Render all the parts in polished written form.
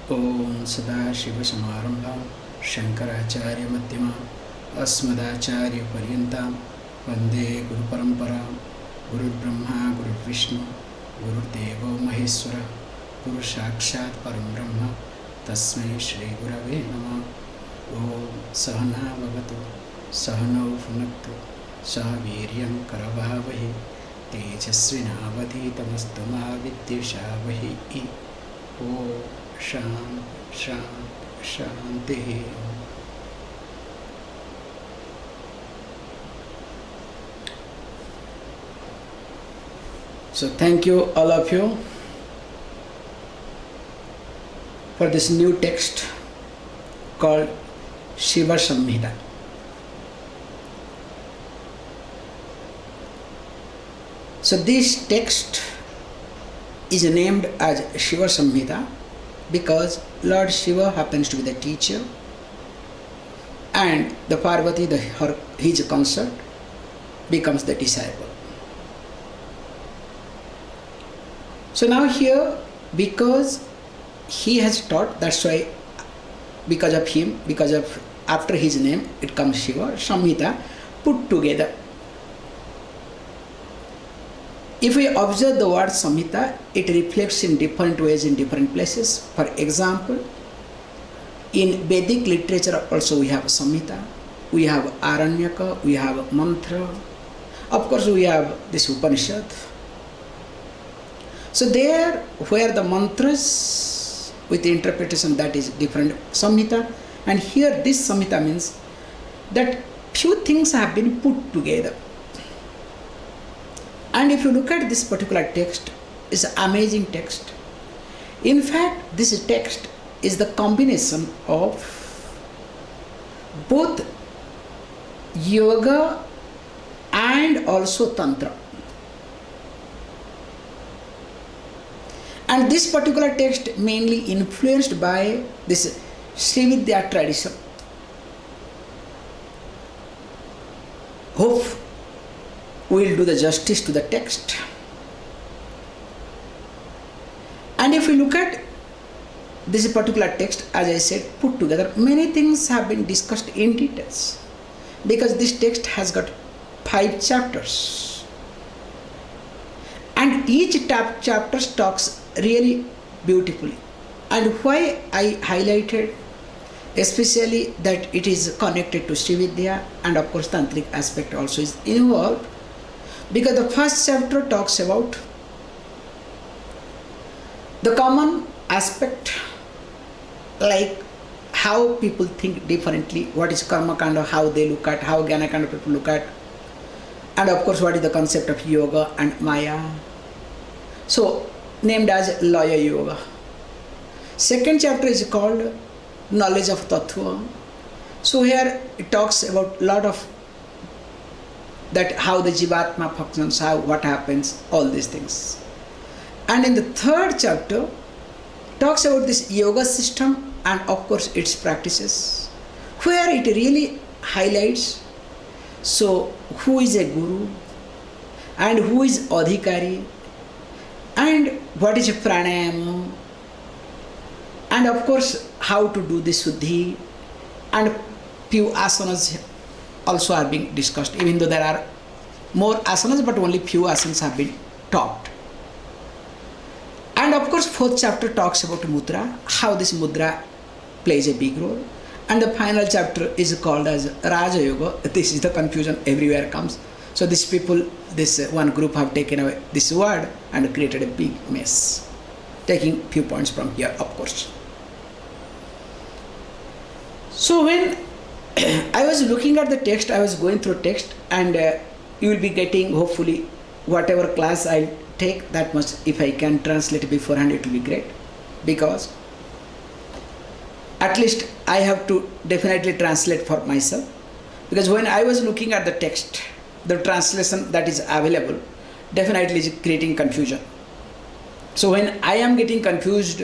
Om Sada Shiva Samhita Shankaracharya Madhyama Asmadacharya Paryantam Vande Guru Parampara Guru Brahma Guru Vishnu Guru Devo Maheswara Guru Sakshat Param Brahma Tasmai Shri Gurave Namah. Om Sahana Bhavatu Sahano Phunaktu Sahaviryam Karavavahi Tejasvinavadhitamastu ma vidyashavahi. Om Shanti Shanti. So thank you all of you for this new text called Shiva Samhita. So this text is named as Shiva Samhita because Lord Shiva happens to be the teacher and the Parvati, his consort, becomes the disciple. So now here, because he has taught, that's why because of him, after his name, it comes Shiva, Samhita, put together. If we observe the word Samhita, it reflects in different ways in different places. For example, in Vedic literature also we have Samhita, we have Aranyaka, we have Mantra, of course we have this Upanishad. So there where the mantras with the interpretation, that is different Samhita, and here this Samhita means that few things have been put together. And if you look at this particular text, it's an amazing text. In fact, this text is the combination of both yoga and also Tantra. And this particular text mainly influenced by this Sri Vidya tradition. Hope we will do the justice to the text. And if we look at this particular text, as I said, put together, many things have been discussed in details because this text has got 5 chapters. And each chapter talks really beautifully. And why I highlighted especially that it is connected to Sri Vidya, and of course tantric aspect also is involved, because the first chapter talks about the common aspect, like how people think differently, what is karma kanda, how they look at, how jnana kanda people look at, and of course what is the concept of yoga and maya. So named as Laya Yoga. Second chapter is called Knowledge of Tattva. So here it talks about lot of that, how the Jivatma functions, how, what happens, all these things. And in the third chapter talks about this yoga system and of course its practices, where it really highlights so who is a guru and who is adhikari, and what is pranayama, and of course how to do the suddhi, and few asanas also are being discussed, even though there are more asanas, but only few asanas have been taught. And of course fourth chapter talks about mudra, how this mudra plays a big role, and the final chapter is called as Raja Yoga. This is the confusion everywhere comes. So these people, this one group have taken away this word and created a big mess, taking few points from here, of course. So when I was looking at the text, I was going through text, and you will be getting hopefully whatever class I'll take, that much if I can translate beforehand, it will be great, because at least I have to definitely translate for myself, because when I was looking at the text, the translation that is available definitely is creating confusion. So when I am getting confused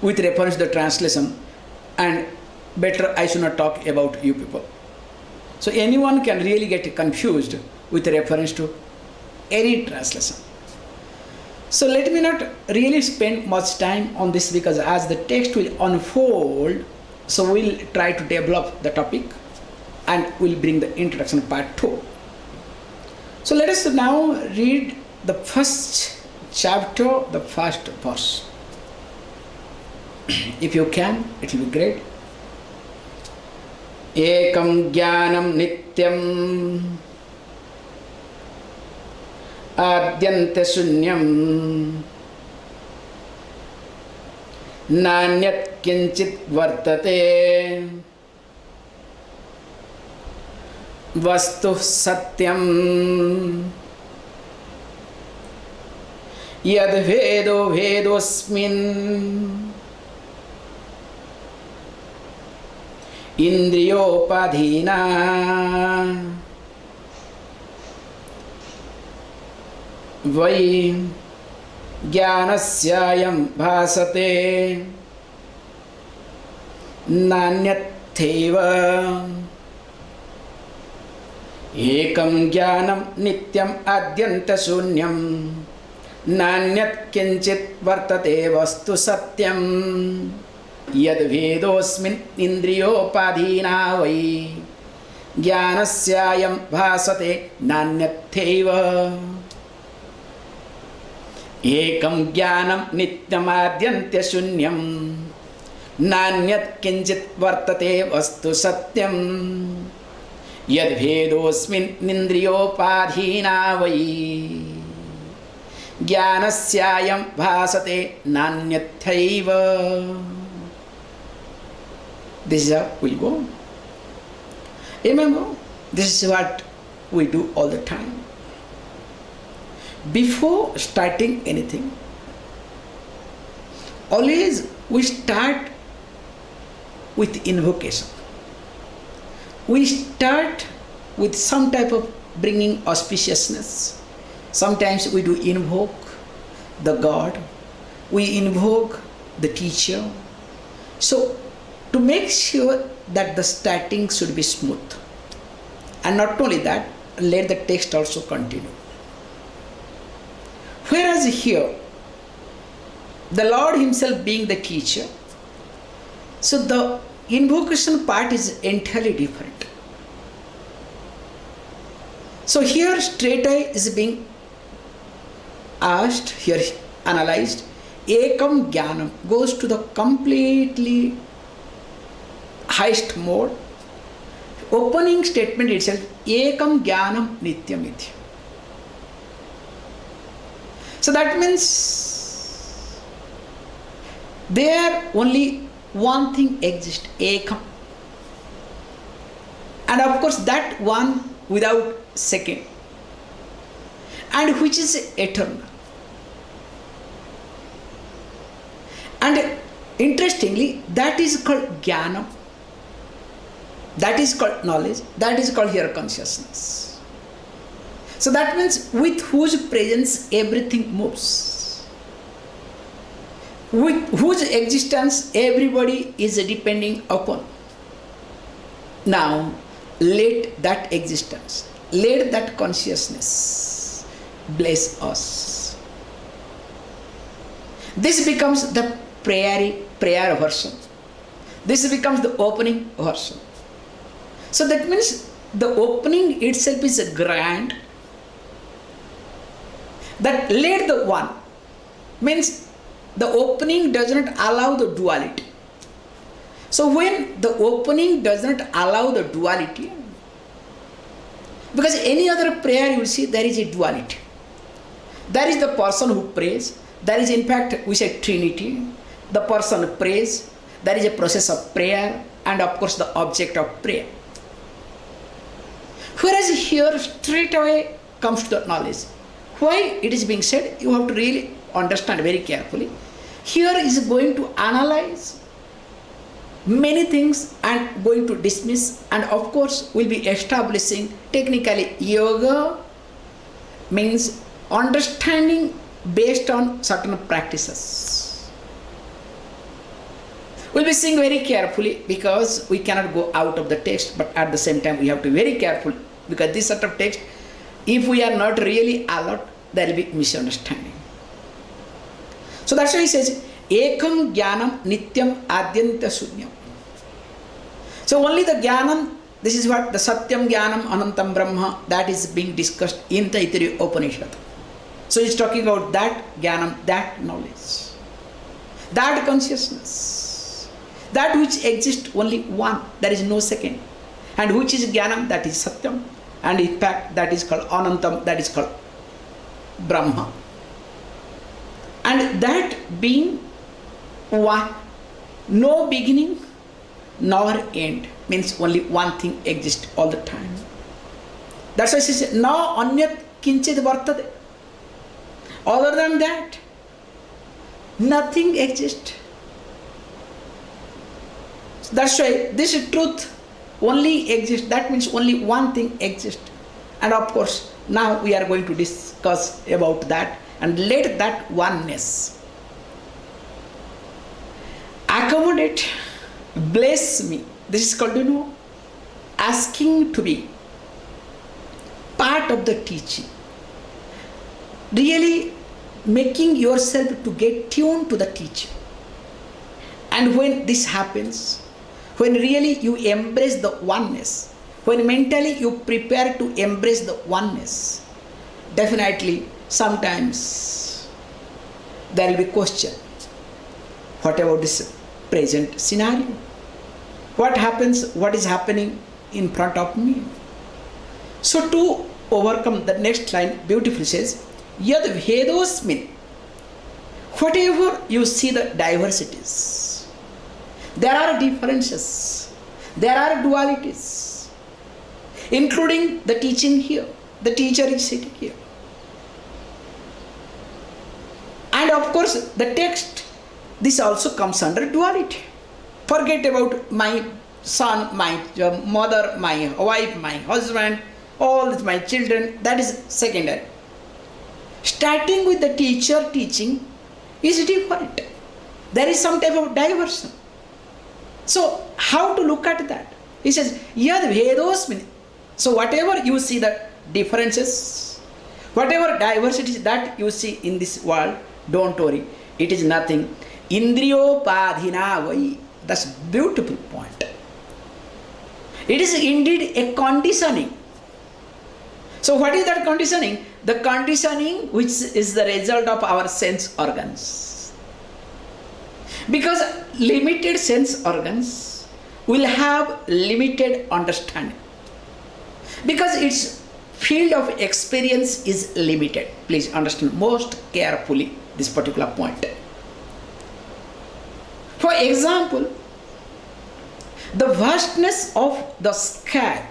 with reference to the translation, and better I should not talk about you people. So anyone can really get confused with reference to any translation. So let me not really spend much time on this, because as the text will unfold, so we'll try to develop the topic and we'll bring the introduction part 2. So let us now read the first chapter, the first verse. If you can, it will be great. Ekam jnanam nityam adyante sunyam nanyat kinchit vartate vastu satyam yad vedo vedosmin indriyopadhina vai jnanasyayam bhasate nanyatheva ekam jnanam nityam adyanta sunyam nanyat kinchit vartate vastu satyam yad vedosmin indriyopadhina vai jnanasyayam bhasate nanyatheva ekam jnanam nityam adyante sunyam nanyat kinchit vartate vastu satyam yad vedosmin indriyopadhina vai jnanasyayam bhasate nanyathaiva. This is how we go. Remember, this is what we do all the time. Before starting anything, always we start with invocation. We start with some type of bringing auspiciousness. Sometimes we do invoke the God, we invoke the teacher. So to make sure that the starting should be smooth. And not only that, let the text also continue. Whereas here, the Lord himself being the teacher, so the invocation part is entirely different. So here straight away is being asked, here analyzed, ekam jnanam goes to the completely highest mode. Opening statement itself, ekam jnanam nityam iti. So that means there only one thing exists, ekam. And of course that one without second, and which is eternal. And interestingly, that is called jnana, that is called knowledge, that is called here consciousness. So that means with whose presence everything moves, with whose existence everybody is depending upon. Now let that existence, let that consciousness bless us. This becomes the prayer version. This becomes the opening version. So that means the opening itself is a grand. That let the one means the opening does not allow the duality. So when the opening does not allow the duality, because any other prayer you will see there is a duality. There is the person who prays. There is in fact we say Trinity. The person prays. There is a process of prayer and of course the object of prayer. Whereas here straight away comes to the knowledge. Why it is being said, you have to really understand very carefully. Here is going to analyze many things and going to dismiss, and of course will be establishing technically yoga means understanding based on certain practices. We'll be seeing very carefully because we cannot go out of the text, but at the same time we have to be very careful because this sort of text, if we are not really alert, there will be misunderstanding. So that's why he says, Ekam Jnanam Nityam Adyanta Sunyam. So only the Jnanam, this is what the Satyam Jnanam Anantam Brahma, that is being discussed in the Taittiriya Upanishad. So he's talking about that Jnanam, that knowledge, that consciousness, that which exists only one, there is no second. And which is Jnanam, that is Satyam. And in fact, that is called Anantam, that is called Brahma. And that being one, no beginning nor end, means only one thing exists all the time. That's why he says, na anyat kinchit vartade. Other than that, nothing exists. That's why this truth only exists. That means only one thing exists. And of course, now we are going to discuss about that and let that oneness accommodate, bless me. This is called, asking to be part of the teaching. Really making yourself to get tuned to the teaching. And when this happens, when really you embrace the oneness, when mentally you prepare to embrace the oneness, definitely sometimes there will be question. What about this present scenario? What happens, what is happening in front of me? So to overcome, the next line beautifully says, Yad Vedosmin, whatever you see the diversities, there are differences, there are dualities, including the teaching here. The teacher is sitting here. And of course, the text, this also comes under duality. Forget about my son, my mother, my wife, my husband, all this, my children, that is secondary. Starting with the teacher teaching is different. There is some type of diversion. So how to look at that? He says, Yad Vedosmin. So whatever you see the differences, whatever diversities that you see in this world, don't worry, it is nothing. Indriyopadhina vai. That's a beautiful point. It is indeed a conditioning. So what is that conditioning? The conditioning which is the result of our sense organs. Because limited sense organs will have limited understanding. Because its field of experience is limited. Please understand most carefully this particular point. For example, the vastness of the sky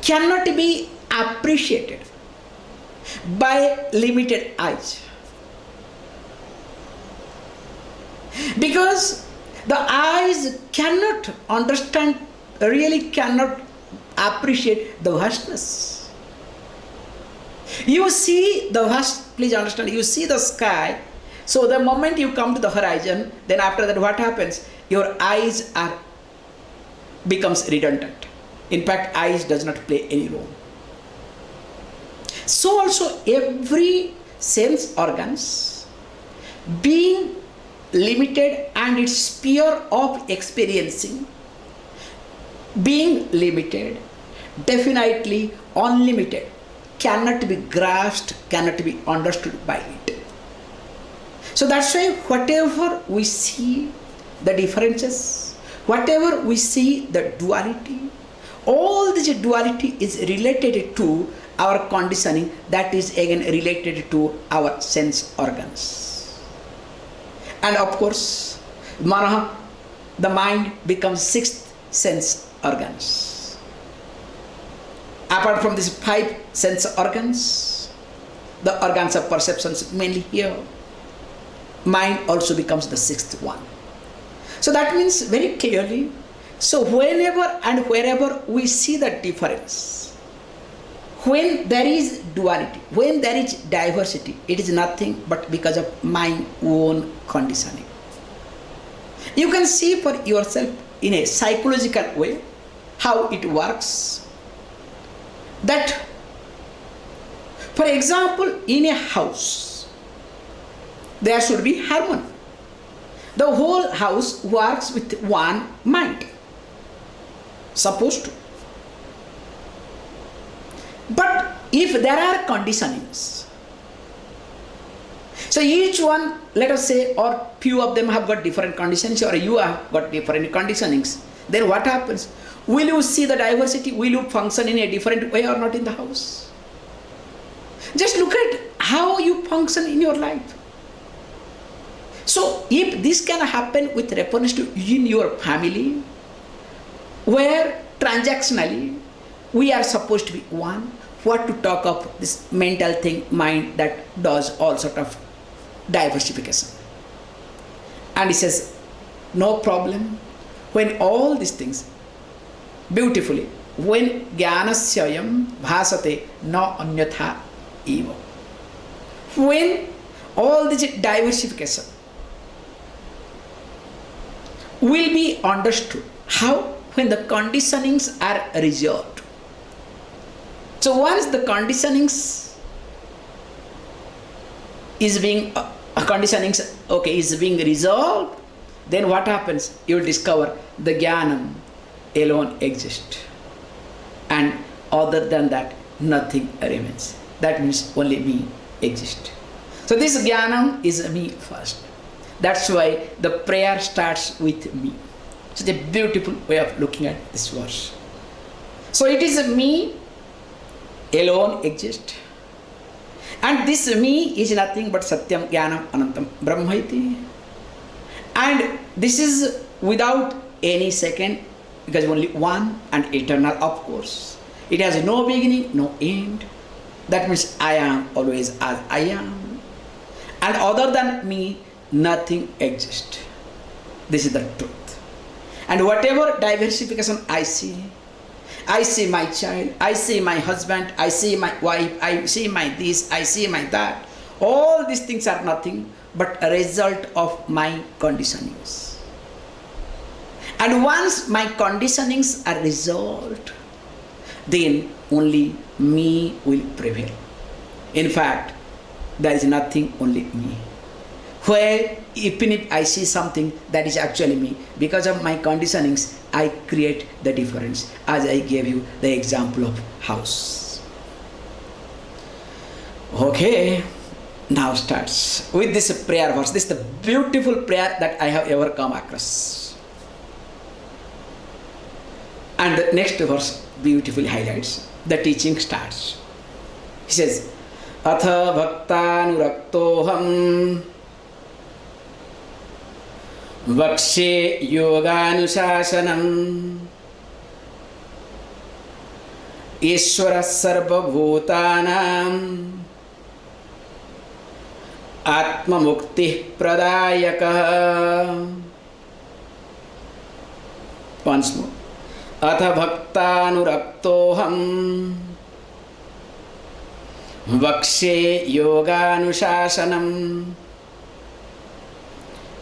cannot be appreciated by limited eyes. Because the eyes cannot understand, really cannot appreciate the vastness. You see the vast, please understand, you see the sky, so the moment you come to the horizon, then after that what happens? Your eyes becomes redundant. In fact, eyes does not play any role. So also every sense organs being limited and its sphere of experiencing being limited, definitely unlimited, cannot be grasped, cannot be understood by it. So that's why whatever we see the differences, whatever we see the duality, all this duality is related to our conditioning, that is again related to our sense organs. And of course, manaha, the mind becomes sixth sense organs. Apart from these five sense organs, the organs of perceptions mainly here, mind also becomes the sixth one. So that means very clearly, so whenever and wherever we see the difference, when there is duality, when there is diversity, it is nothing but because of my own conditioning. You can see for yourself in a psychological way how it works. That, for example, in a house, There should be harmony. The whole house works with one mind. Supposed to. But if there are conditionings, so each one, let us say, or few of them have got different conditionings, or you have got different conditionings, then what happens? Will you see the diversity? Will you function in a different way or not in the house? Just look at how you function in your life. So if this can happen with reference to in your family, where transactionally we are supposed to be one, what to talk of this mental thing, mind that does all sort of diversification. And he says, no problem. When all these things, beautifully, when jnanasyayam bhasate na anyatha eva. When all this diversification will be understood. How? When the conditionings are resolved. So once the conditionings is being is being resolved, then what happens? You will discover the jnanam alone exists, and other than that nothing remains. That means only me exists. So this jnanam is me first. That's why the prayer starts with me. It's a beautiful way of looking at this verse. So it is me alone exists, and this me is nothing but satyam jnanam anantam brahmaiti, and this is without any second, because only one and eternal, of course. It has no beginning, no end. That means I am always as I am, and other than me nothing exists. This is the truth. And whatever diversification I see my child, I see my husband, I see my wife, I see my this, I see my that. All these things are nothing but a result of my conditionings. And once my conditionings are resolved, then only me will prevail. In fact, there is nothing, only me. Where even if I see something that is actually me, because of my conditionings, I create the difference, as I gave you the example of house. Okay, now starts with this prayer verse. This is the beautiful prayer that I have ever come across. And the next verse beautifully highlights. The teaching starts. He says, Atha bhaktanuraktoham vakshe yoganusasanam Ishvara sarvabhutanam atma mukti pradayakah. Once more. Atha bhaktanuraktoham vakshe yoganusasanam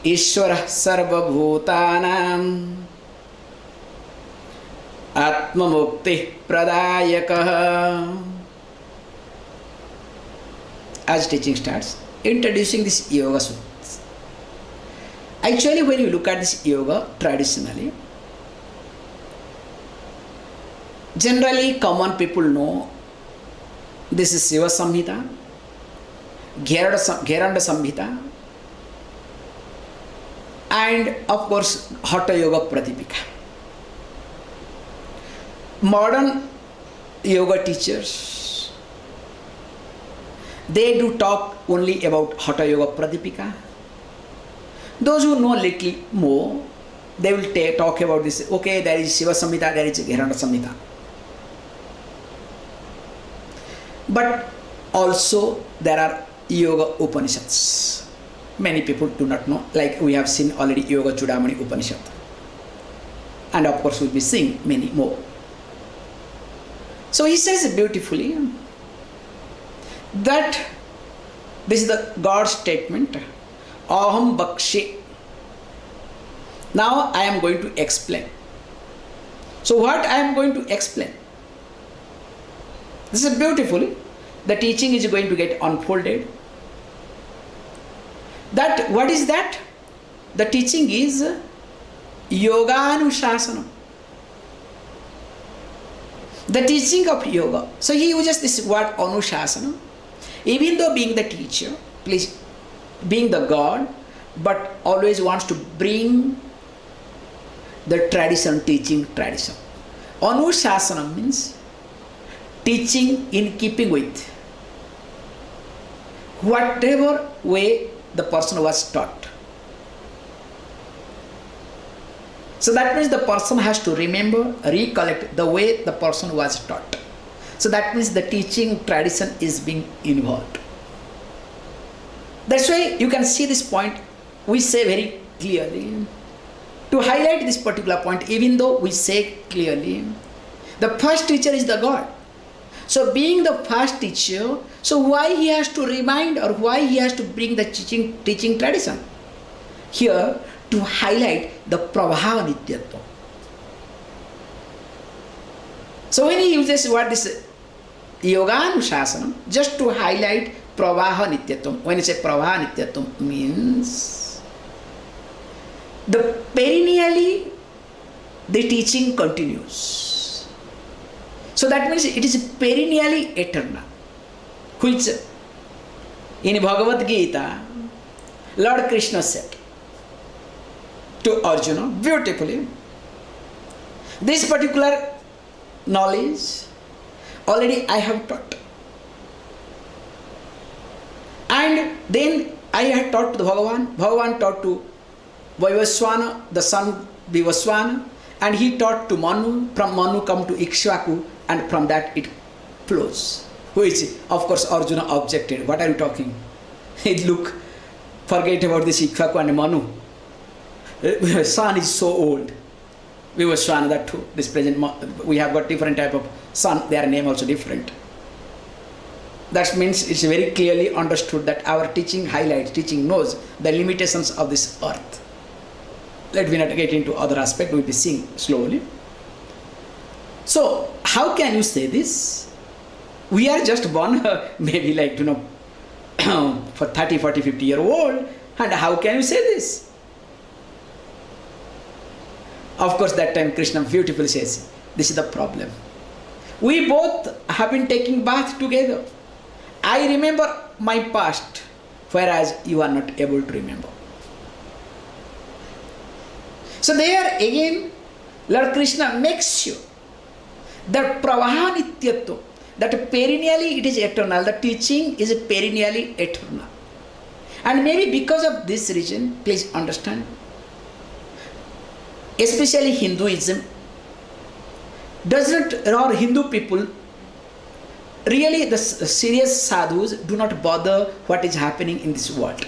Ishvara sarvabhutanam atma mukti pradayakah. As teaching starts, introducing this yoga sutras. Actually, when you look at this yoga traditionally, generally common people know this is Shiva Samhita, Gheranda Samhita, and of course Hatha Yoga Pratipika. Modern yoga teachers, they do talk only about Hatha Yoga Pratipika. Those who know little more, they will talk about this. Okay, there is Shiva Samhita, there is Gheranda Samhita. But also there are Yoga Upanishads. Many people do not know, like we have seen already Yoga Chudamani Upanishad. And of course we'll be seeing many more. So he says beautifully that this is the God's statement, Aham Bakshe. Now I am going to explain. So what I am going to explain? This is beautifully, the teaching is going to get unfolded. That what is that? The teaching is yoganushasana. The teaching of yoga. So he uses this word anushasana. Even though being the teacher, please, being the God, but always wants to bring the tradition, teaching tradition. Anushasana means teaching in keeping with whatever way the person was taught. So that means the person has to remember, recollect the way the person was taught. So that means the teaching tradition is being involved. That's why you can see this point. We say very clearly, to highlight this particular point, even though we say clearly, the first teacher is the God. So being the first teacher, so why he has to remind or why he has to bring the teaching tradition? Here, to highlight the prabhava nityatva. So when he uses what is yoganushasana, just to highlight pravaha nityatvam. When you say pravaha nityatvam means the perennially the teaching continues. So that means it is perennially eternal. Which in Bhagavad Gita, Lord Krishna said to Arjuna beautifully, this particular knowledge already I have taught. And then I had taught to the Bhagavan taught to Vaivasvana, the son Vivasvana, and he taught to Manu, from Manu come to Ikshvaku, and from that it flows. Which, of course, Arjuna objected. What are you talking? Look, forget about this Ikshvaku and Manu. Son is so old. Vivasvana, that too. This present, we have got different type of son, their name also different. That means it's very clearly understood that our teaching highlights, teaching knows the limitations of this earth. Let me not get into other aspect, we'll be seeing slowly. So, how can you say this? We are just born maybe like, for 30, 40, 50 year old, and how can you say this? Of course, that time Krishna beautifully says, this is the problem. We both have been taking bath together. I remember my past, whereas you are not able to remember. So there again, Lord Krishna makes sure that pravaha nityatva, that perennially it is eternal, the teaching is perennially eternal. And maybe because of this reason, please understand, especially Hinduism, or Hindu people, really the serious sadhus do not bother what is happening in this world,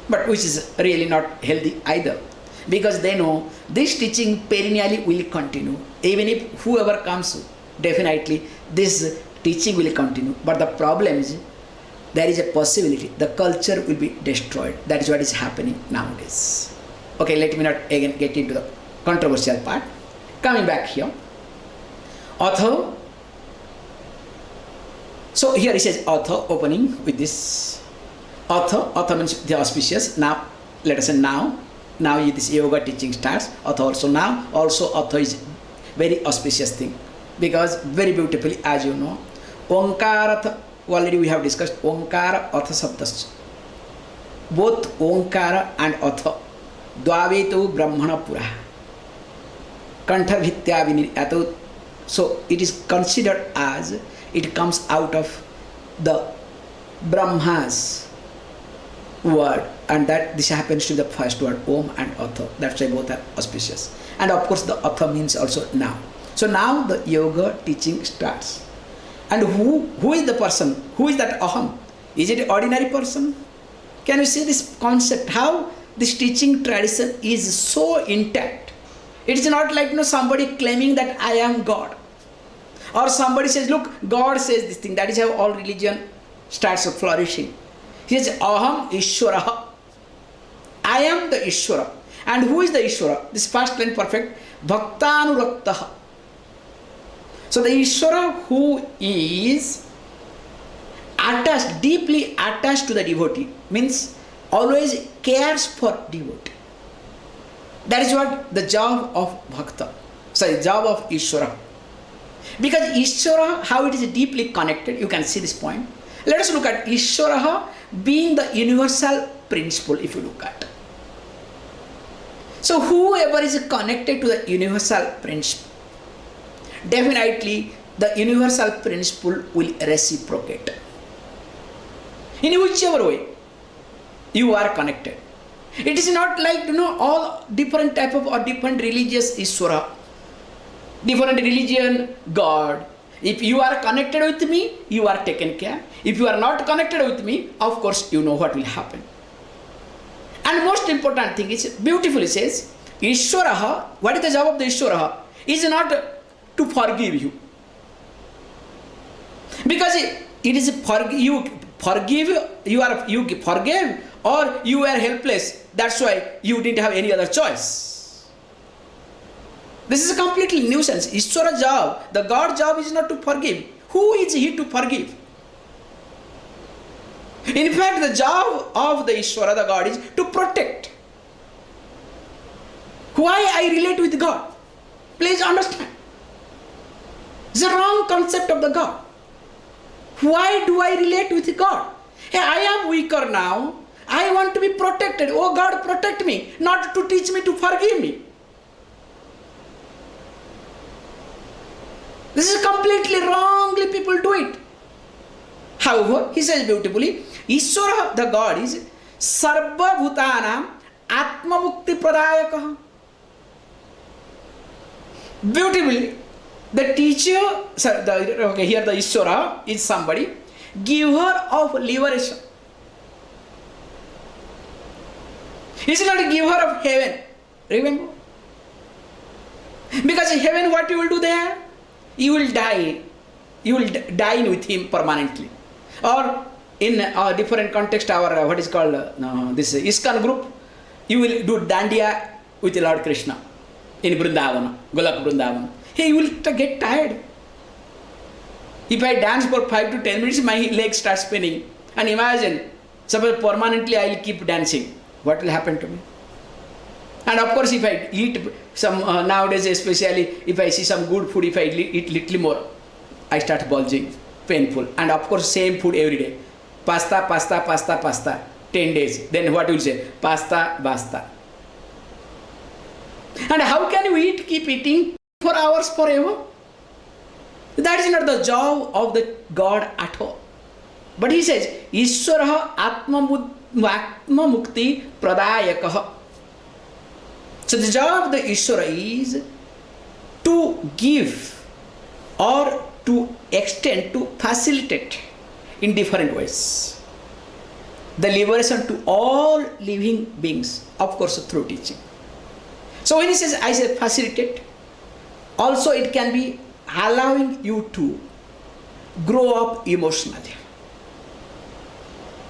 but which is really not healthy either, because they know this teaching perennially will continue. Even if whoever comes, definitely this teaching will continue. But the problem is, there is a possibility the culture will be destroyed. That is what is happening nowadays. Okay, let me not again get into the controversial part. Coming back here, author. So here he says author, opening with this author means the auspicious. Now let us say now this yoga teaching starts. Author also now, also author is very auspicious thing, because very beautifully, as you know, Omkara, already we have discussed Omkara, Artha Sabdas. Both Omkara and Artha, Dvavetu Brahmana Pura, Kantarvitya Viniryato. So it is considered as it comes out of the Brahma's word, and that this happens to the first word Om and Artha. That's why both are auspicious. And of course the Artha means also now. So now the yoga teaching starts. And who is the person? Who is that Aham? Is it an ordinary person? Can you see this concept? How this teaching tradition is so intact. It is not like somebody claiming that I am God. Or somebody says, look, God says this thing. That is how all religion starts flourishing. He says, Aham Ishwara. I am the Ishwara. And who is the Ishwara? This first line perfect. Bhaktanuraktaha. So the Ishwara who is attached, deeply attached to the devotee, means always cares for devotee. That is what the job of Bhakta, job of Ishvara. Because Ishvara, how it is deeply connected, you can see this point. Let us look at Ishvara being the universal principle, if you look at. So whoever is connected to the universal principle, definitely the universal principle will reciprocate. In whichever way you are connected. It is not like, all different type of or different religious Ishvara, different religion God. If you are connected with me, you are taken care. If you are not connected with me, of course you know what will happen. And most important thing is, beautifully says, Ishvara, what is the job of the Ishvara? Is not to forgive you. Because it is you forgive or you were helpless. That's why you didn't have any other choice. This is a completely nuisance. Ishvara job, the God job is not to forgive. Who is he to forgive? In fact, the job of the Ishvara, the God, is to protect. Why I relate with God? Please understand. It's a wrong concept of the God. Why do I relate with God? Hey, I am weaker now. I want to be protected. Oh God, protect me. Not to teach me to forgive me. This is completely wrongly people do it. However, he says beautifully, Ishvara, the God, is Sarva Bhutanam Atma Mukti Pradayakah. Beautifully, the teacher, here the Ishvara is somebody, giver of liberation. He is not a giver of heaven. Remember? Because in heaven, what you will do there? You will die. You will dine with him permanently. Or in a different context, our what is called this ISKCON group, you will do dandiya with Lord Krishna in Vrindavana, Golak Vrindavana. Hey, you will get tired. If I dance for 5 to 10 minutes, my legs start spinning. And imagine, suppose permanently I will keep dancing. What will happen to me? And of course, if I eat some, nowadays especially, if I see some good food, if I eat little more, I start bulging, painful. And of course, same food every day. Pasta, pasta, pasta, pasta. 10 days. Then what will you say? Pasta, basta. And how can we keep eating for hours forever? That is not the job of the God at all. But he says, Ishvara Atma Mukti Pradayakah. So the job of the Ishvara is to give or to extend, to facilitate in different ways the liberation to all living beings, of course through teaching. So when he says, I say facilitate, also it can be allowing you to grow up emotionally,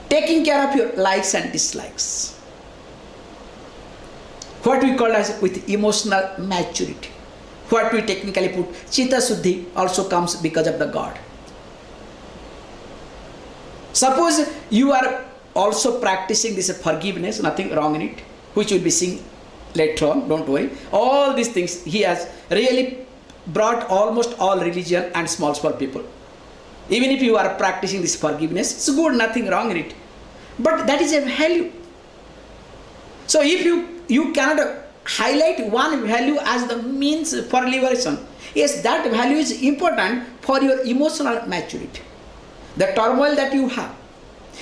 taking care of your likes and dislikes, what we call as with emotional maturity, what we technically put Chitta Suddhi also comes because of the God. Suppose you are also practicing this forgiveness, nothing wrong in it, which will be seen later on, don't worry. All these things he has really brought almost all religion and small people. Even if you are practicing this forgiveness, it's good, nothing wrong in it. But that is a value. So if you cannot highlight one value as the means for liberation, yes, that value is important for your emotional maturity. The turmoil that you have,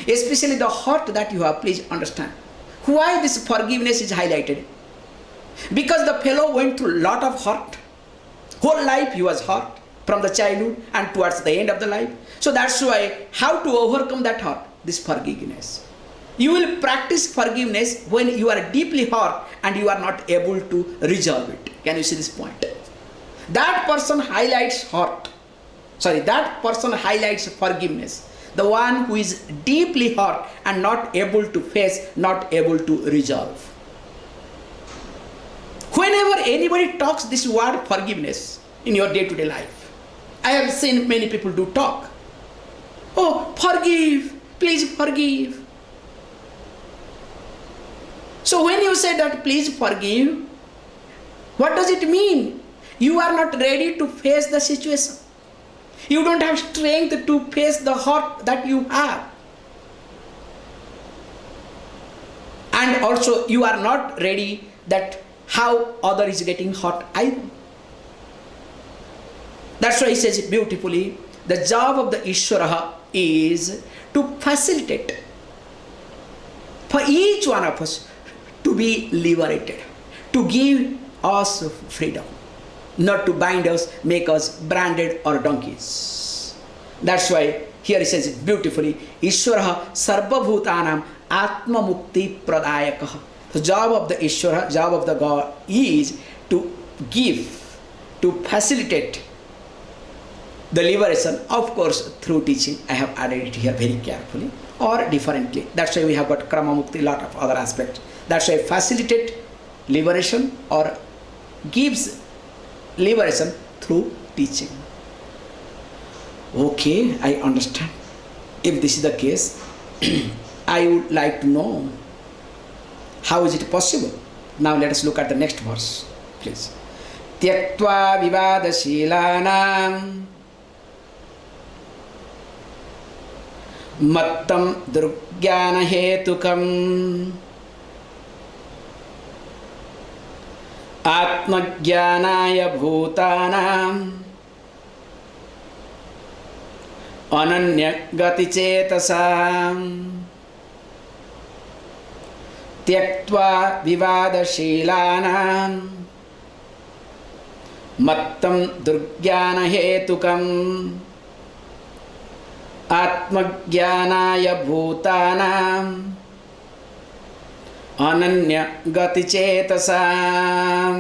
especially the hurt that you have, please understand. Why this forgiveness is highlighted? Because the fellow went through a lot of hurt. Whole life he was hurt from the childhood and towards the end of the life. So that's why how to overcome that hurt? This forgiveness. You will practice forgiveness when you are deeply hurt and you are not able to resolve it. Can you see this point? That person highlights hurt. That person highlights forgiveness. The one who is deeply hurt and not able to face, not able to resolve. Whenever anybody talks this word forgiveness in your day-to-day life, I have seen many people do talk. Oh, forgive, please forgive. So when you say that please forgive, what does it mean? You are not ready to face the situation. You don't have strength to face the hurt that you have. And also you are not ready that how other is getting hurt either. That's why he says it beautifully. The job of the Ishvara is to facilitate for each one of us to be liberated, to give us freedom, not to bind us, make us branded or donkeys. That's why here he says it beautifully. Ishvara sarva bhutanam atma mukti pradayakah. The job of the Ishvara, job of the God is to give, to facilitate the liberation, of course through teaching. I have added it here very carefully or differently. That's why we have got krama mukti, lot of other aspects. That's why facilitate liberation or gives liberation through teaching. Okay, I understand. If this is the case, I would like to know how is it possible. Now let us look at the next verse, please. Tyaktva vivadashilanam mattam durgyana hetukam atmajnanaya bhutanam ananya gati chetasam tyaktva vivadashilanam mattam durgyana hetukam atmajnanaya bhutanam ananya gati chetasam.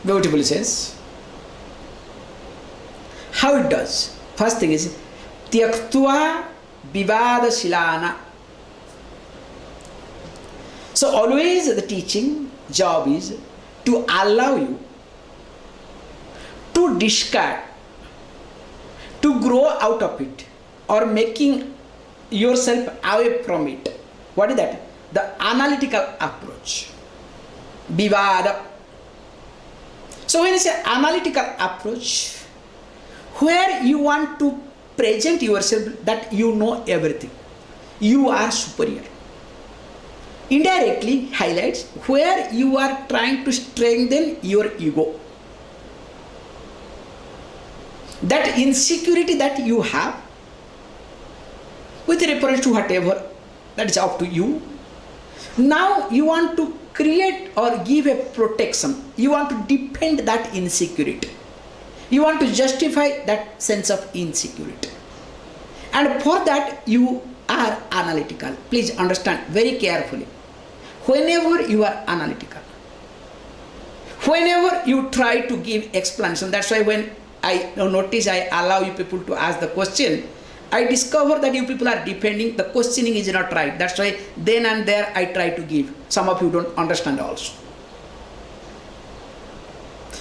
Beautifully says. How it does? First thing is tyaktva vivadashilana. So always the teaching job is to allow you to discard, to grow out of it, or making yourself away from it. What is that? The analytical approach. Vivada. So when you say analytical approach, where you want to present yourself that you know everything, you are superior. Indirectly highlights where you are trying to strengthen your ego. That insecurity that you have, with reference to whatever, that is up to you. Now you want to create or give a protection. You want to defend that insecurity. You want to justify that sense of insecurity. And for that you are analytical. Please understand very carefully. Whenever you are analytical, whenever you try to give explanation, that's why when I notice I allow you people to ask the question, I discover that you people are defending, the questioning is not right. That's why then and there I try to give. Some of you don't understand also.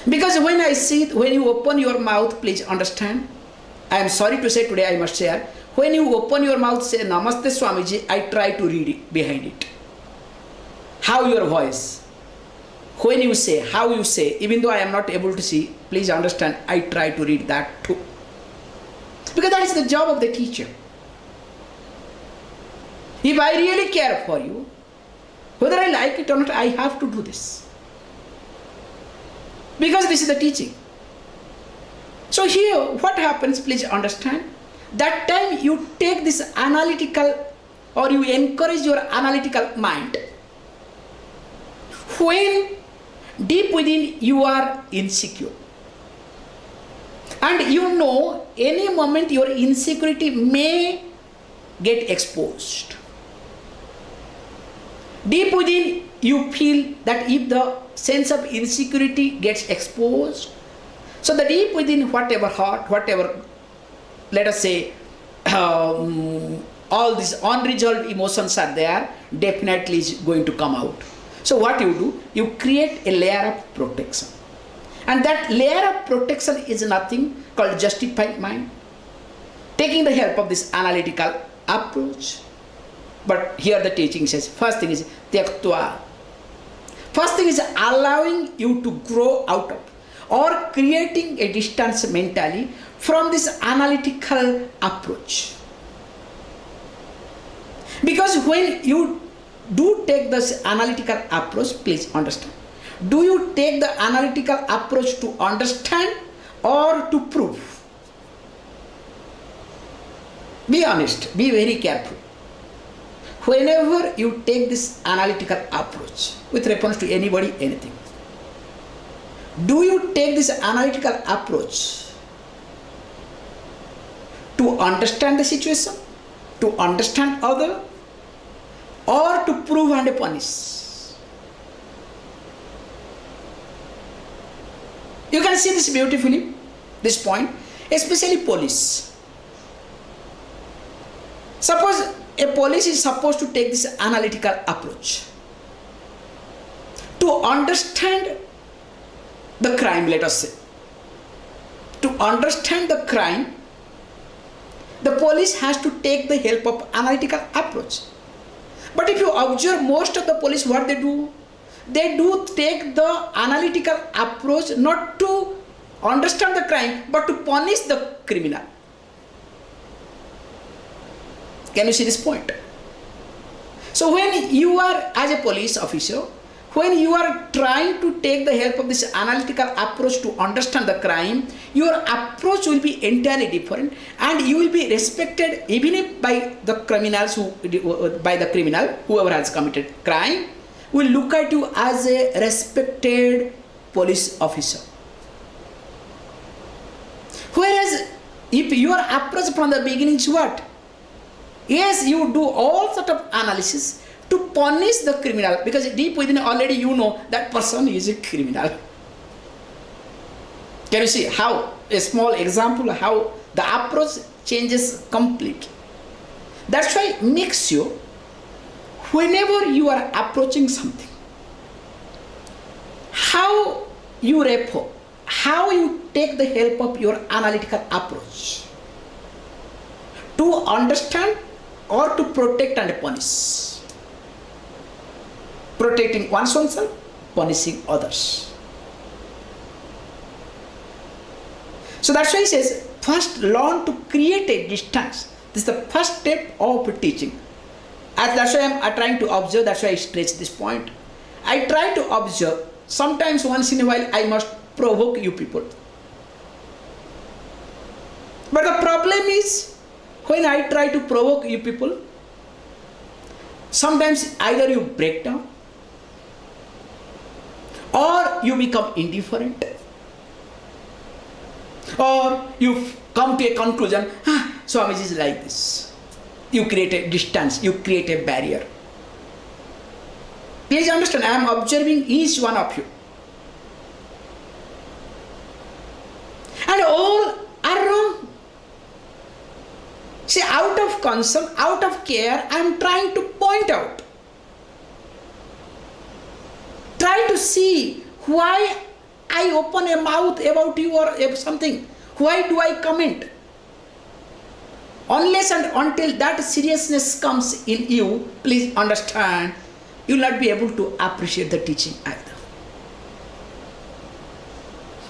Because when I see it, when you open your mouth, please understand. I am sorry to say today I must share. When you open your mouth, say Namaste Swamiji, I try to read it behind it. How your voice, when you say, how you say, even though I am not able to see, please understand, I try to read that too. Because that is the job of the teacher. If I really care for you, whether I like it or not, I have to do this. Because this is the teaching. So here, what happens, please understand, that time you take this analytical, or you encourage your analytical mind, when deep within you are insecure. And you know, any moment your insecurity may get exposed. Deep within you feel that if the sense of insecurity gets exposed, so the deep within whatever heart, whatever, let us say, all these unresolved emotions are there, definitely is going to come out. So what you do, you create a layer of protection. And that layer of protection is nothing called justified mind. Taking the help of this analytical approach, But here the teaching says, first thing is tyaktva. First thing is allowing you to grow out of or creating a distance mentally from this analytical approach. Because when you do take this analytical approach, please understand, do you take the analytical approach to understand or to prove? Be honest, be very careful. Whenever you take this analytical approach with reference to anybody, anything, do you take this analytical approach to understand the situation, to understand other, or to prove and punish? You can see this beautifully, this point, especially police. Suppose a police is supposed to take this analytical approach to understand the crime, let us say. To understand the crime, the police has to take the help of analytical approach. But if you observe most of the police, what they do take the analytical approach not to understand the crime, but to punish the criminal. Can you see this point? So when you are, as a police officer, when you are trying to take the help of this analytical approach to understand the crime, your approach will be entirely different, and you will be respected even if by the criminals whoever has committed crime will look at you as a respected police officer. Whereas if your approach from the beginning is what? Yes, you do all sort of analysis to punish the criminal, because deep within already you know that person is a criminal. Can you see how, a small example, how the approach changes completely? That's why make sure whenever you are approaching something, how you refer, how you take the help of your analytical approach to understand or to protect and punish. Protecting oneself, punishing others. So that's why he says, first learn to create a distance. This is the first step of teaching. And that's why I'm trying to observe, that's why I stretch this point. I try to observe. Sometimes once in a while I must provoke you people. But the problem is, when I try to provoke you people, sometimes either you break down or you become indifferent, or you come to a conclusion, Swamiji is like this. You create a distance, you create a barrier. Please understand, I am observing each one of you. And all are wrong. See, out of concern, out of care, I am trying to point out. Try to see why I open a mouth about you or something. Why do I comment? Unless and until that seriousness comes in you, please understand, you will not be able to appreciate the teaching either.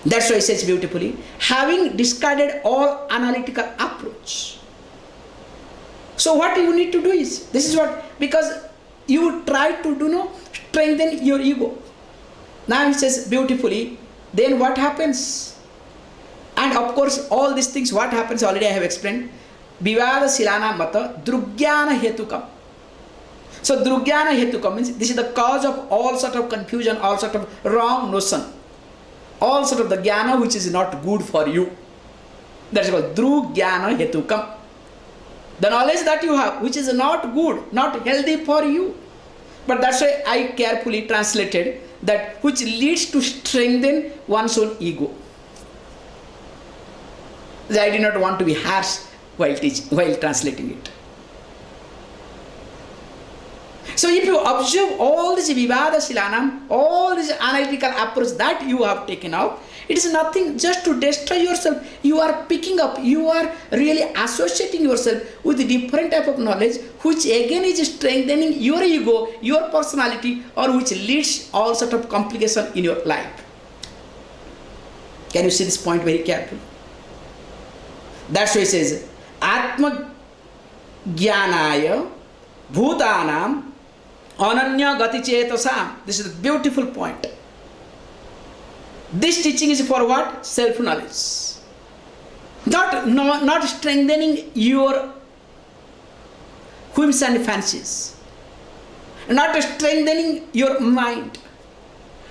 That's why he says beautifully, having discarded all analytical approach. So what you need to do is, this is what, because you try to strengthen your ego. Now he says beautifully, then what happens? And of course all these things, what happens already I have explained. Vivada silana mata drugyana hetukam. So drugyana hetukam means this is the cause of all sort of confusion, all sort of wrong notion, all sort of the jnana which is not good for you. That is called drugyana hetukam. The knowledge that you have which is not good, not healthy for you. But that's why I carefully translated that which leads to strengthen one's own ego. I did not want to be harsh while translating it. So if you observe all this vivada silanam, all this analytical approach that you have taken up, it is nothing just to destroy yourself. You are picking up, you are really associating yourself with different type of knowledge, which again is strengthening your ego, your personality, or which leads all sort of complication in your life. Can you see this point very carefully? That's why it says, Atma Jnanaya Bhutanam Ananya Gati Chetasam. This is a beautiful point. This teaching is for what? Self-knowledge. Not strengthening your whims and fancies. Not strengthening your mind.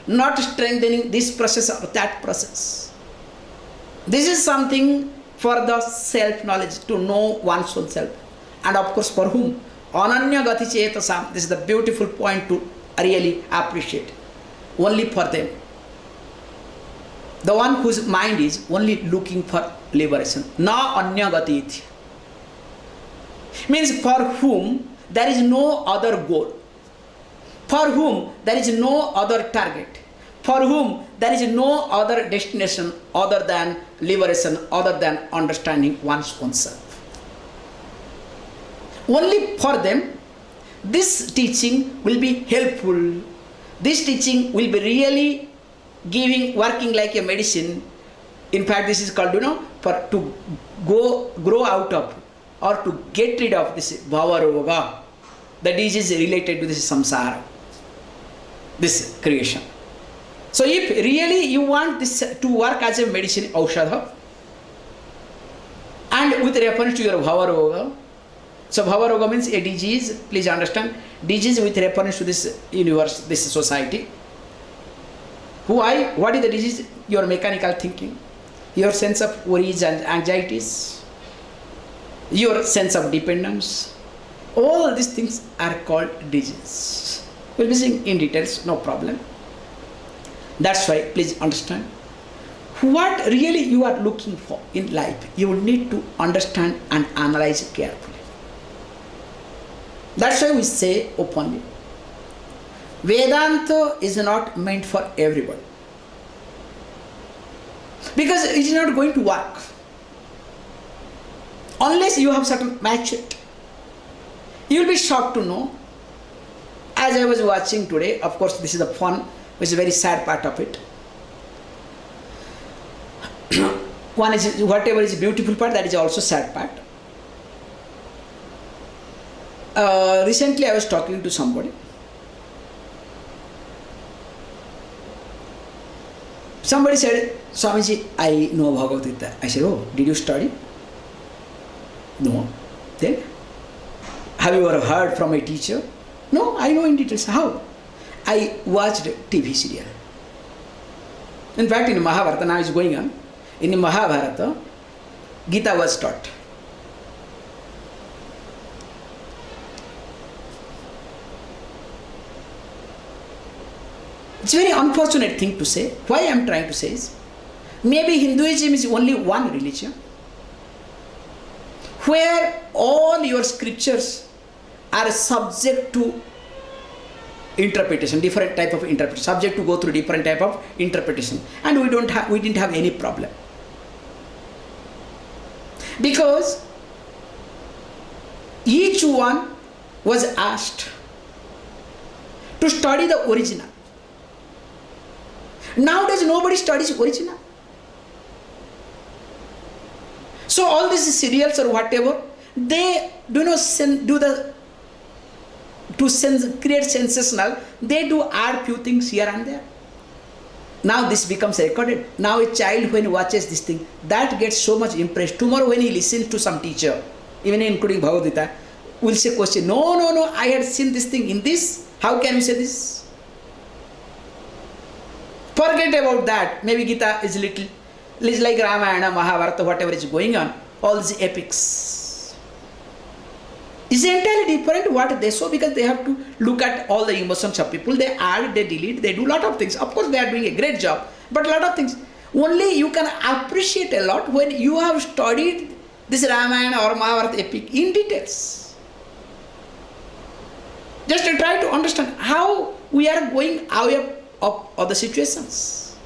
Not strengthening this process or that process. This is something for the self-knowledge, to know one's own self. And of course, for whom? Ananya Gati Chetasam. This is the beautiful point to really appreciate. Only for them. The one whose mind is only looking for liberation. Na anya gati iti. Means for whom there is no other goal. For whom there is no other target. For whom there is no other destination other than liberation, other than understanding one's own self. Only for them, this teaching will be helpful. This teaching will be really working like a medicine. In fact, this is called, to grow out of or to get rid of this bhava roga, the disease related to this samsara, this creation. So if really you want this to work as a medicine, aushadha, and with reference to your bhava roga, so bhava roga means a disease, please understand, disease with reference to this universe, this society. Why? What is the disease? Your mechanical thinking, your sense of worries and anxieties, your sense of dependence. All these things are called disease. We'll be seeing in details, no problem. That's why, please understand, what really you are looking for in life, you will need to understand and analyze carefully. That's why we say openly, Vedanta is not meant for everyone, because it is not going to work unless you have certain maturity. You will be shocked to know, as I was watching today, of course this is the fun, which is a very sad part of it. One is whatever is beautiful part, that is also sad part. Recently I was talking to somebody. Somebody said, Swamiji, I know Bhagavad Gita. I said, oh, did you study? No. Then, have you ever heard from a teacher? No, I know in details. How? I watched TV serial. In fact, in Mahabharata, now is going on, in Mahabharata, Gita was taught. It's a very unfortunate thing to say. Why I am trying to say is, maybe Hinduism is only one religion where all your scriptures are subject to interpretation, different type of interpretation, subject to go through different type of interpretation, and we didn't have any problem, because each one was asked to study the original. Nowadays nobody studies original. So all these serials or whatever, they do not create sensational, they do add few things here and there. Now this becomes recorded. Now a child when he watches this thing, that gets so much impressed. Tomorrow when he listens to some teacher, even including Bhagavad Gita, will say question, no, I had seen this thing in this, how can you say this? Forget about that. Maybe Gita is little like Ramayana, Mahabharata, whatever is going on, all these epics. It's entirely different what they saw, because they have to look at all the emotions of people. They add, they delete, they do a lot of things. Of course, they are doing a great job, but a lot of things. Only you can appreciate a lot when you have studied this Ramayana or Mahabharata epic in details. Just to try to understand how we are going away of the situations.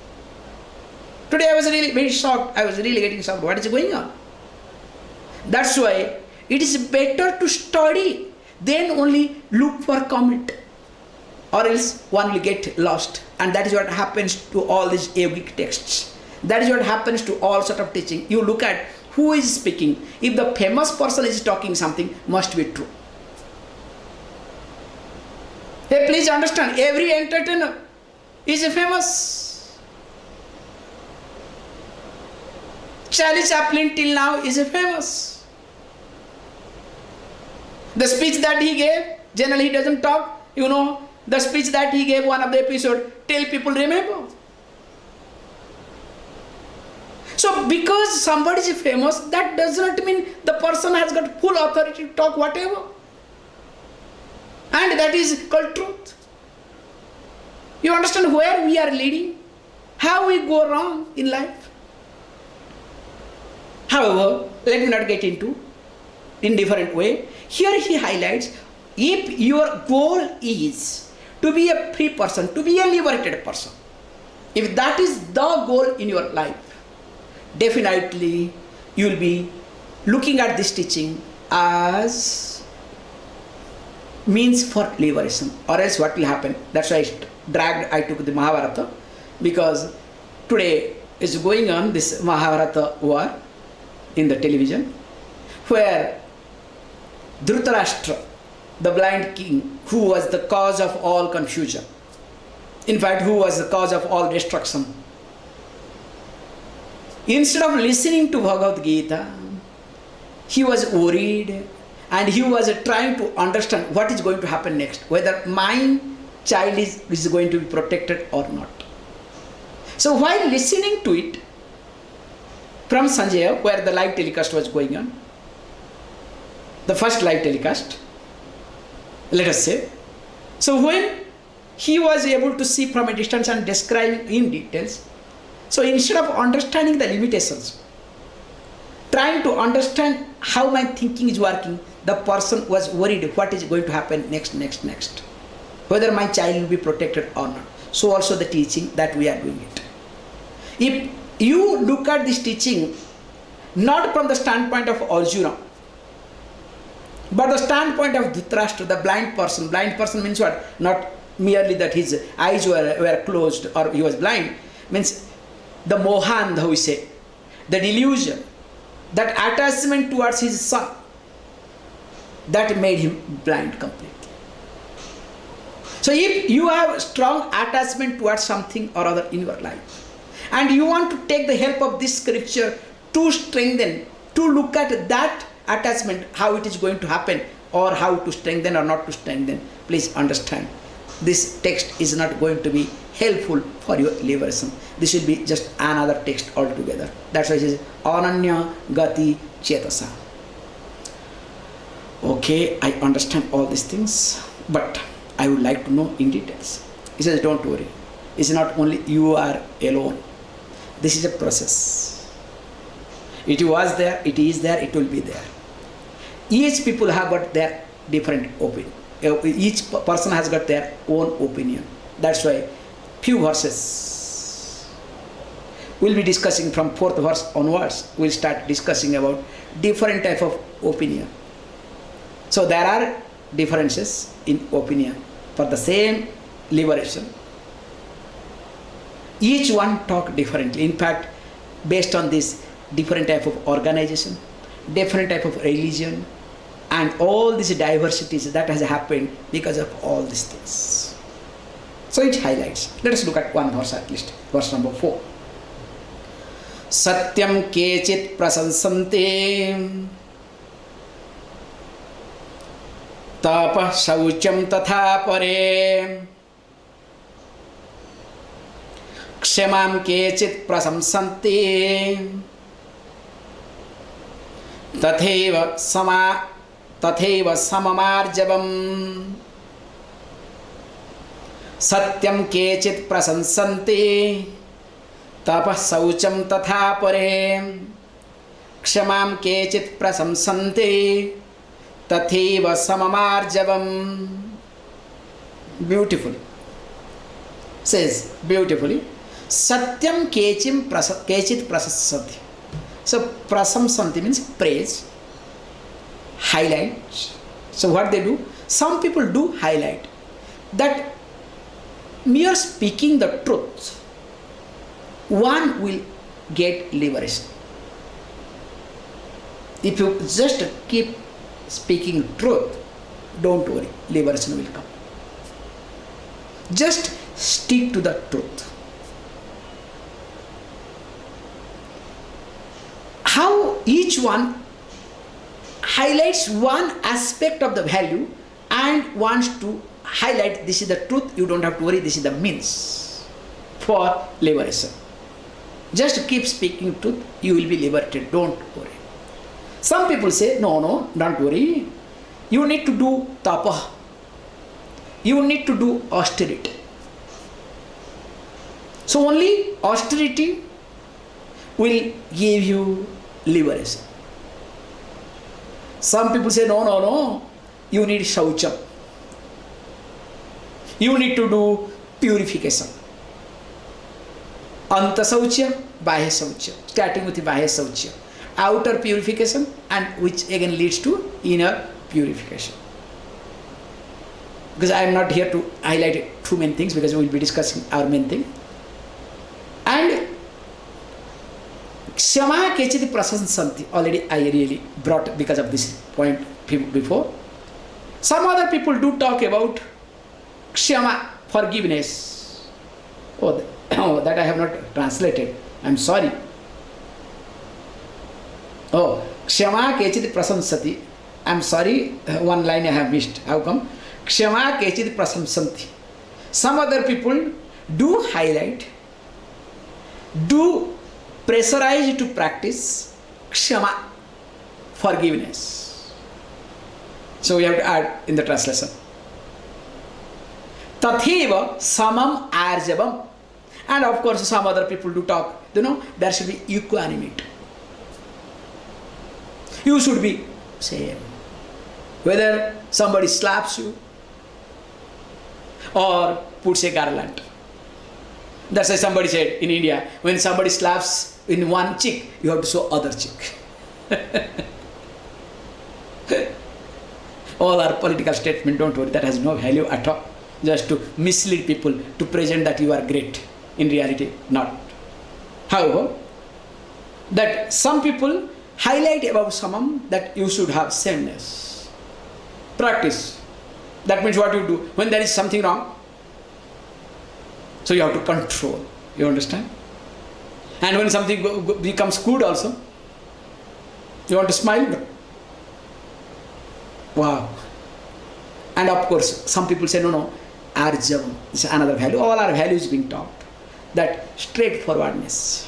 Today I was really very shocked. I was really getting shocked. What is going on? That's why it is better to study, then only look for comment, or else one will get lost. And that is what happens to all these yogic texts. That is what happens to all sort of teaching. You look at who is speaking. If the famous person is talking something, must be true. Hey, please understand, every entertainer is famous. Charlie Chaplin till now is famous. The speech that he gave, generally he doesn't talk, the speech that he gave one of the episode, till people remember. So because somebody is famous, that does not mean the person has got full authority to talk whatever. And that is called truth. You understand where we are leading? How we go wrong in life? However, let me not get into in different way. Here he highlights, if your goal is to be a free person, to be a liberated person, if that is the goal in your life, definitely you will be looking at this teaching as means for liberation, or else what will happen? That's why I took the Mahabharata, because today is going on this Mahabharata war in the television, where Dhritarashtra, the blind king, who was the cause of all confusion, in fact who was the cause of all destruction, instead of listening to Bhagavad Gita, he was worried and he was trying to understand what is going to happen next, whether my child is going to be protected or not. So while listening to it from Sanjaya, where the live telecast was going on, the first live telecast, let us say, so when he was able to see from a distance and describe in details, so instead of understanding the limitations, trying to understand how my thinking is working, the person was worried what is going to happen next, whether my child will be protected or not. So also the teaching that we are doing it. If you look at this teaching not from the standpoint of Arjuna, but the standpoint of Dhritarashtra, the blind person means what? Not merely that his eyes were closed or he was blind, means the mohan, how we say, the delusion, that attachment towards his son, that made him blind completely. So if you have strong attachment towards something or other in your life, and you want to take the help of this scripture to strengthen, to look at that attachment, how it is going to happen, or how to strengthen or not to strengthen, please understand, this text is not going to be helpful for your liberation. This will be just another text altogether. That's why it says Ananya Gati Chetasa. Okay, I understand all these things, but I would like to know in details. He says, don't worry. It's not only you are alone. This is a process. It was there, it is there, it will be there. Each people have got their different opinion. Each person has got their own opinion. That's why few verses we'll be discussing from 4th verse onwards. We'll start discussing about different type of opinion. So there are differences in opinion for the same liberation. Each one talk differently. In fact, based on this different type of organization, different type of religion, and all these diversities that has happened because of all these things. So it highlights. Let us look at one verse at least, verse number 4. Satyam kechit prasansante tapa saucham tatha pare kshemam kechit prasamsante tatheva samamarjavam. Satyam kechit prasansante tapah saucham tatha pare kshamam kechit prasamsante tatheva samamarjavam. beautifully. Says beautifully, Satyam kechit prasasati. So prasamsanti means praise, highlight. So what they do? Some people do highlight that mere speaking the truth, one will get liberation. If you just keep speaking truth, don't worry, liberation will come. Just stick to the truth. How each one highlights one aspect of the value and wants to highlight this is the truth, you don't have to worry, this is the means for liberation. Just keep speaking truth, you will be liberated, don't worry. Some people say, no, don't worry, you need to do tapa, you need to do austerity. So only austerity will give you liberation. Some people say, no, you need shaucham. You need to do purification. Anta saucha, bahya saucha. Starting with the bahya saucha. Outer purification, and which again leads to inner purification. Because I am not here to highlight two main things, because we will be discussing our main thing. And Kshama kechiti prasansanti, already I really brought because of this point before. Some other people do talk about Kshama, forgiveness. Oh, that I have not translated. I am sorry. Oh, Kshama kechiti prasansati. I am sorry, one line I have missed. How come? Kshama kechiti prasansanti. Some other people do highlight, do pressurize to practice Kshama, forgiveness. So we have to add in the translation. Tatheva samam arjavam. And of course some other people do talk, there should be equanimity. You should be same. Whether somebody slaps you or puts a garland. That's why somebody said in India, when somebody slaps in one cheek, you have to show other cheek. All our political statement, don't worry, that has no value at all. Just to mislead people, to present that you are great. In reality, not. However, that some people highlight about samam that you should have sameness. Practice. That means what you do when there is something wrong. So you have to control. You understand? And when something becomes good also, you want to smile. Wow. And of course, some people say, no, arjavam. This is another value. All our values being taught. That straightforwardness.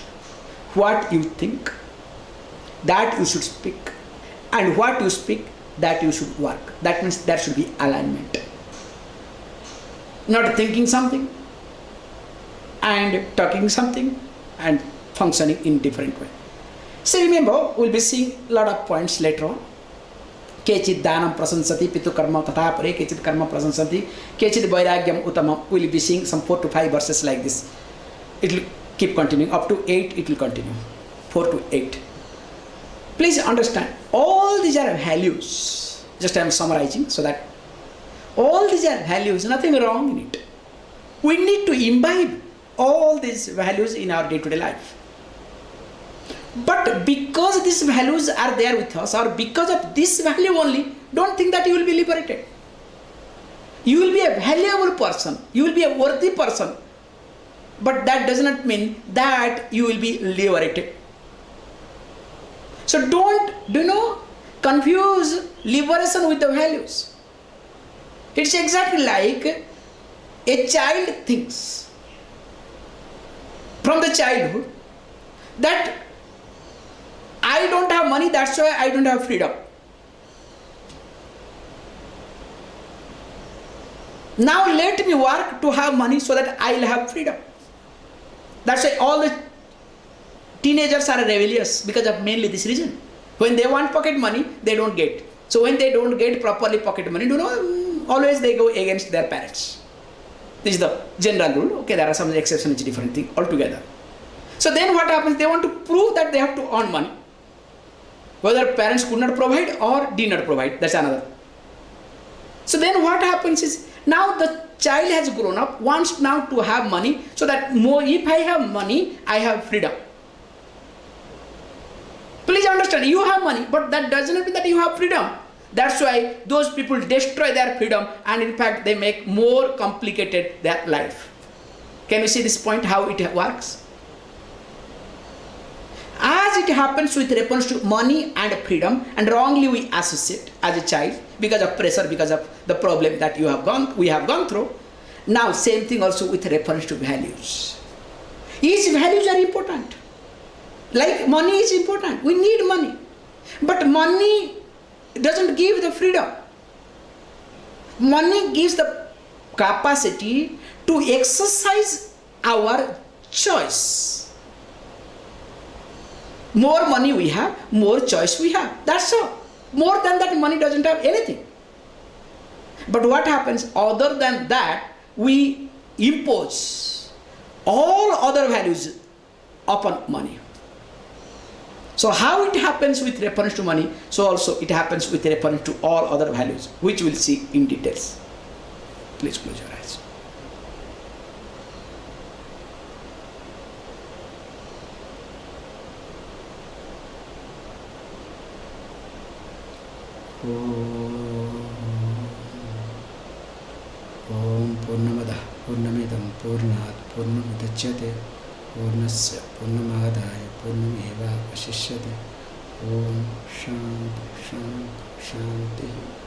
What you think, that you should speak. And what you speak, that you should work. That means there should be alignment. Not thinking something and talking something and functioning in different way. So remember, we'll be seeing a lot of points later on. Kechit dhanam prasansati pitu karma tatha pare kechit karma prasansati kechit vairagyam utamam. We'll be seeing some 4 to 5 verses like this. It will keep continuing. Up to 8 it will continue. 4 to 8. Please understand, all these are values. Just I am summarizing so that all these are values, nothing wrong in it. We need to imbibe all these values in our day-to-day life. But because these values are there with us, or because of this value only, don't think that you will be liberated. You will be a valuable person. You will be a worthy person. But that does not mean that you will be liberated. So don't, confuse liberation with the values. It's exactly like a child thinks from the childhood that I don't have money, that's why I don't have freedom. Now let me work to have money so that I will have freedom. That's why all the teenagers are rebellious, because of mainly this reason. When they want pocket money, they don't get. So when they don't get properly pocket money, always they go against their parents. This is the general rule. Okay, there are some exceptions, it's different thing altogether. So then what happens? They want to prove that they have to earn money. Whether parents could not provide or did not provide, that's another. So then what happens is, now the child has grown up, wants now to have money, so that more, if I have money, I have freedom. Please understand, you have money, but that doesn't mean that you have freedom. That's why those people destroy their freedom, and in fact they make more complicated their life. Can you see this point, how it works? As it happens with reference to money and freedom, and wrongly we associate as a child because of pressure, because of the problem that we have gone through. Now same thing also with reference to values. Each values are important. Like money is important. We need money. But money doesn't give the freedom. Money gives the capacity to exercise our choice. More money we have, more choice we have. That's all. More than that, money doesn't have anything. But what happens, other than that, we impose all other values upon money. So how it happens with reference to money, so also it happens with reference to all other values, which we'll see in details. Please close your eyes. Om Purnamada Purnamidam Purnat Purnamudachyate Purnasya Purnamadaya Purnameva Vashishyate. Om Shanti Shanti Shanti.